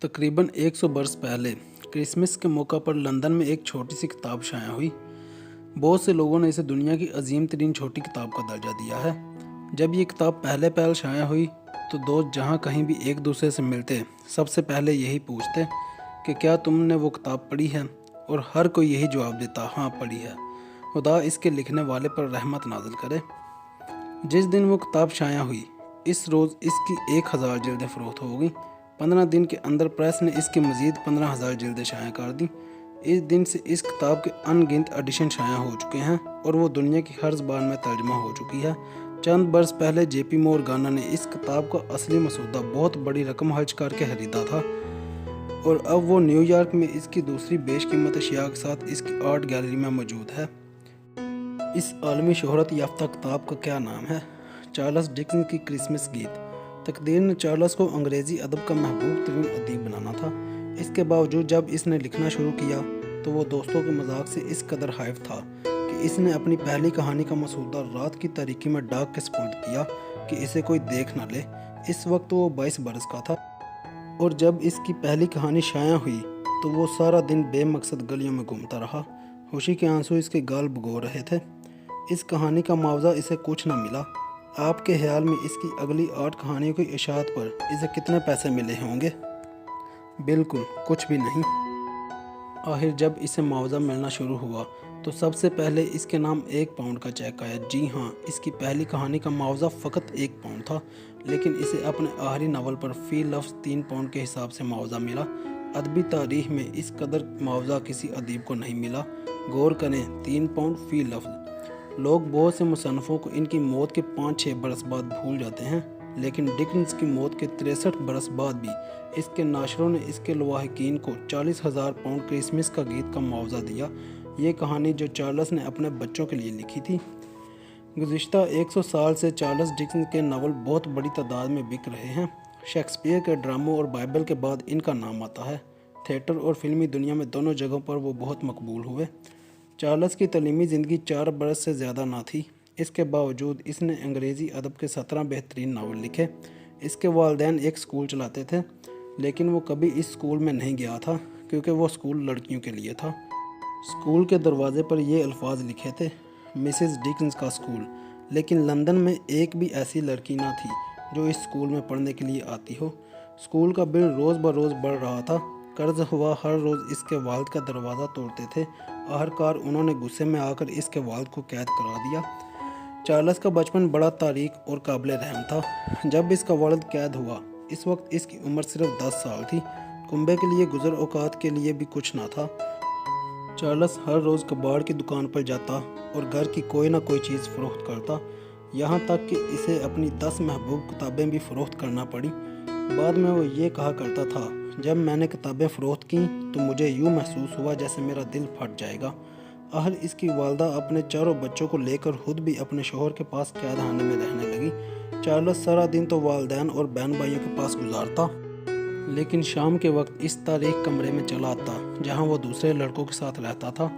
तकरीबन 100 बरस पहले क्रिसमस के मौका पर लंदन में एक छोटी सी किताब शाया हुई। बहुत से लोगों ने इसे दुनिया की अजीम तरीन छोटी किताब का दर्जा दिया है। जब ये किताब पहले पहल शाया हुई तो दोस्त जहाँ कहीं भी एक दूसरे से मिलते सबसे पहले यही पूछते कि क्या तुमने वो किताब पढ़ी है, और हर कोई यही जवाब देता, हाँ पढ़ी है। खुदा इसके लिखने वाले पर रहमत नाजिल करे। जिस दिन वो किताब शाया हुई इस रोज़ इसकी 1000 जिल्दें फ़रोख्त हो गई। 15 दिन के अंदर प्रेस ने इसकी मज़ीद 15,000 जिल्दें शाया कर दी। इस दिन से इस किताब के अनगिनत एडिशन शाया हो चुके हैं और वो दुनिया की हर ज़बान में तर्जमा हो चुकी है। चंद बरस पहले JP मोर्गाना ने इस किताब का असली मसूदा बहुत बड़ी रकम खर्च करके खरीदा था, और अब वो न्यूयॉर्क में इसकी दूसरी बेशकीमत अशिया के साथ इसकी आर्ट गैलरी में मौजूद है। इस आलमी शोहरत याफ्ता किताब का क्या नाम है? चार्ल्स डिकेंस की क्रिसमस गीत। तकदीर ने चार्ल्स को अंग्रेज़ी अदब का महबूब तरीन अदीब बनाना था। इसके बावजूद जब इसने लिखना शुरू किया तो वो दोस्तों के मजाक से इस कदर हाइफ था कि इसने अपनी पहली कहानी का मसूदा रात की तारीकी में डाक के सपुर्द किया कि इसे कोई देख ना ले। इस वक्त वो 22 बरस का था, और जब इसकी पहली कहानी शाया हुई तो वो सारा दिन बेमकसद गलियों में घूमता रहा। खुशी के आंसू इसके गाल भिगो रहे थे। इस कहानी का मुआवजा इसे कुछ न मिला। आपके ख्याल में इसकी अगली 8 कहानियों की इशाअत पर इसे कितने पैसे मिले होंगे? बिल्कुल कुछ भी नहीं। आखिर जब इसे मुआवजा मिलना शुरू हुआ तो सबसे पहले इसके नाम 1 पाउंड का चेक आया। जी हाँ, इसकी पहली कहानी का मुआवजा फ़कत 1 पाउंड था, लेकिन इसे अपने आखिरी नावल पर फ़ी लफ्ज़ 3 पाउंड के हिसाब से मुआवजा मिला। अदबी तारीख में इस कदर मुआवजा किसी अदीब को नहीं मिला। गौर करें, 3 पाउंड फ़ी लफ्ज़। लोग बहुत से मुसन्नफ़ों को इनकी मौत के 5-6 बरस बाद भूल जाते हैं, लेकिन डिकेंस की मौत के 63 बरस बाद भी इसके नाशरों ने इसके लवाहिकीन को 40,000 पाउंड क्रिसमस का गीत का मुआवजा दिया। ये कहानी जो चार्ल्स ने अपने बच्चों के लिए लिखी थी। गुज़िश्ता 100 साल से चार्ल्स डिकेंस के नावल बहुत बड़ी तादाद में बिक रहे हैं। शेक्सपियर के ड्रामों और बाइबल के बाद इनका नाम आता है। थिएटर और फिल्मी दुनिया में दोनों जगहों पर वो बहुत मकबूल हुए। चार्ल्स की तलीमी ज़िंदगी 4 बरस से ज़्यादा ना थी। इसके बावजूद इसने अंग्रेज़ी अदब के 17 बेहतरीन नावल लिखे। इसके वालिदैन एक स्कूल चलाते थे, लेकिन वो कभी इस स्कूल में नहीं गया था क्योंकि वो स्कूल लड़कियों के लिए था। स्कूल के दरवाजे पर ये अल्फाज लिखे थे, मिसेस डिकेंस का स्कूल। लेकिन लंदन में एक भी ऐसी लड़की ना थी जो इस स्कूल में पढ़ने के लिए आती हो। स्कूल का बिल रोज़ ब रोज़ बढ़ रहा था। कर्ज हुआ हर रोज़ इसके वालिद का दरवाज़ा तोड़ते थे। आखिरकार उन्होंने गुस्से में आकर इसके वालिद को कैद करा दिया। चार्ल्स का बचपन बड़ा तारीक और काबिल रहम था। जब इसका वालिद कैद हुआ इस वक्त इसकी उम्र सिर्फ 10 साल थी। कुंबे के लिए गुजर औकात के लिए भी कुछ ना था। चार्ल्स हर रोज़ कबाड़ की दुकान पर जाता और घर की कोई ना कोई चीज़ फ़रोख्त करता, यहाँ तक कि इसे अपनी 10 महबूब किताबें भी फ़रोख्त करना पड़ी। बाद में वो ये कहा करता था, जब मैंने किताबें फ़रोख्त की तो मुझे यूँ महसूस हुआ जैसे मेरा दिल फट जाएगा। आखिर इसकी वालदा अपने चारों बच्चों को लेकर खुद भी अपने शोहर के पास कैद खाने में रहने लगी। चार्ल्स सारा दिन तो वालिदैन और बहन भाइयों के पास गुजारता, लेकिन शाम के वक्त इस तारीख कमरे में चला आता जहाँ वो दूसरे लड़कों के साथ रहता था।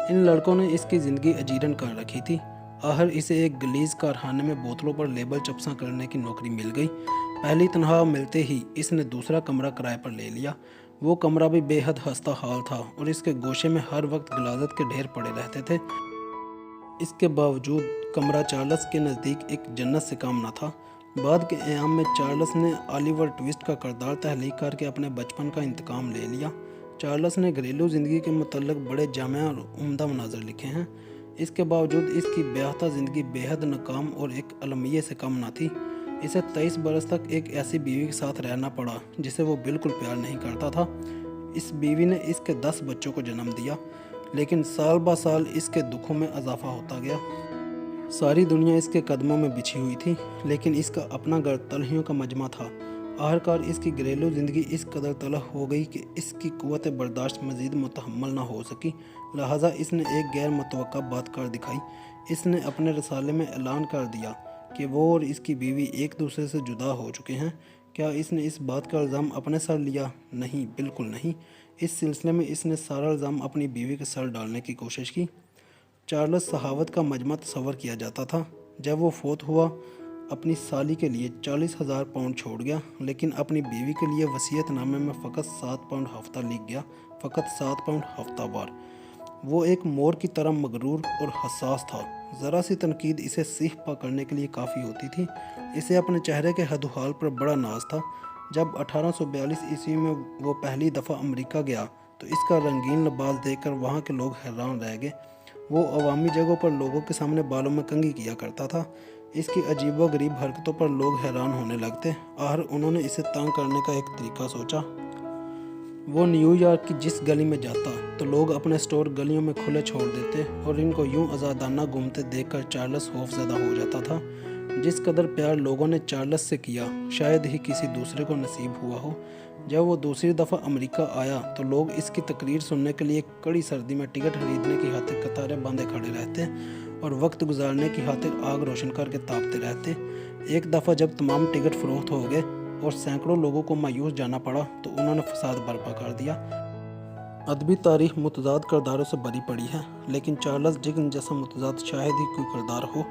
इन लड़कों ने इसकी ज़िंदगी अजीरन कर रखी थी। आखिर इसे एक गलीज कारखाने में बोतलों पर लेबल चपसा करने की नौकरी मिल गई। पहली तनख्वाह मिलते ही इसने दूसरा कमरा किराए पर ले लिया। वो कमरा भी बेहद हंसता हाल था और इसके गोशे में हर वक्त गलाजत के ढेर पड़े रहते थे। इसके बावजूद कमरा चार्ल्स के नज़दीक एक जन्नत से कम न था। बाद के अयाम में चार्ल्स ने ऑलिवर ट्विस्ट का किरदार तहलीक करके अपने बचपन का इंतकाम ले लिया। चार्ल्स ने घरेलू ज़िंदगी के मुतल्लिक़ बड़े जामिया और उम्दा मनाज़र लिखे हैं। इसके बावजूद इसकी ब्याहता ज़िंदगी बेहद नाकाम और एक अलमिये से कम ना थी। इसे 23 बरस तक एक ऐसी बीवी के साथ रहना पड़ा जिसे वो बिल्कुल प्यार नहीं करता था। इस बीवी ने इसके 10 बच्चों को जन्म दिया, लेकिन साल ब साल इसके दुखों में इजाफा होता गया। सारी दुनिया इसके कदमों में बिछी हुई थी, लेकिन इसका अपना घर तलहियों का मजमा था। आखिरकार इसकी घरेलू ज़िंदगी इस कदर तलख हो गई कि इसकी कुव्वत बर्दाश्त मज़ीद मुतहम्मल ना हो सकी। लिहाजा इसने एक गैर मुतवक्का बात कर दिखाई। इसने अपने रसाले में ऐलान कर दिया कि वो और इसकी बीवी एक दूसरे से जुदा हो चुके हैं। क्या इसने इस बात का इल्ज़ाम अपने सर लिया? नहीं, बिल्कुल नहीं। इस सिलसिले में इसने सारा इल्ज़ाम अपनी बीवी के सर डालने की कोशिश की। चार्ल्स सहावत का मजमा तस्वर किया जाता था। जब वो फोत हुआ اپنی سالی کے لیے 40,000 پاؤنڈ چھوڑ گیا، لیکن اپنی بیوی کے لیے وصیت نامے میں فقط 7 پاؤنڈ ہفتہ لکھ گیا، فقط 7 پاؤنڈ ہفتہ وار۔ وہ ایک مور کی طرح مغرور اور حساس تھا، ذرا سی تنقید اسے سیخ پا کرنے کے لیے کافی ہوتی تھی۔ اسے اپنے چہرے کے حد و حال پر بڑا ناز تھا۔ جب 1842 عیسوی میں وہ پہلی دفعہ امریکہ گیا تو اس کا رنگین لباس دیکھ کر وہاں کے لوگ حیران رہ گئے۔ وہ عوامی جگہوں پر لوگوں کے سامنے بالوں میں کنگھی کیا کرتا تھا۔ اس کی عجیب و غریب حرکتوں پر لوگ حیران ہونے لگتے۔ آخر انہوں نے اسے تنگ کرنے کا ایک طریقہ سوچا۔ وہ نیو یارک کی جس گلی میں جاتا تو لوگ اپنے سٹور گلیوں میں کھلے چھوڑ دیتے اور ان کو یوں آزادانہ گھومتے دیکھ کر چارلس خوف زدہ ہو جاتا تھا۔ جس قدر پیار لوگوں نے چارلس سے کیا شاید ہی کسی دوسرے کو نصیب ہوا ہو۔ جب وہ دوسری دفعہ امریکہ آیا تو لوگ اس کی تقریر سننے کے لیے کڑی سردی میں ٹکٹ خریدنے کی خاطر قطاریں باندھے کھڑے رہتے اور وقت گزارنے کی خاطر آگ روشن کر کے تاپتے رہتے۔ ایک دفعہ جب تمام ٹکٹ فروخت ہو گئے اور سینکڑوں لوگوں کو مایوس جانا پڑا تو انہوں نے فساد برپا کر دیا۔ ادبی تاریخ متضاد کرداروں سے بھری پڑی ہے، لیکن چارلس ڈکنس جیسا متضاد شاید ہی کوئی کردار ہو۔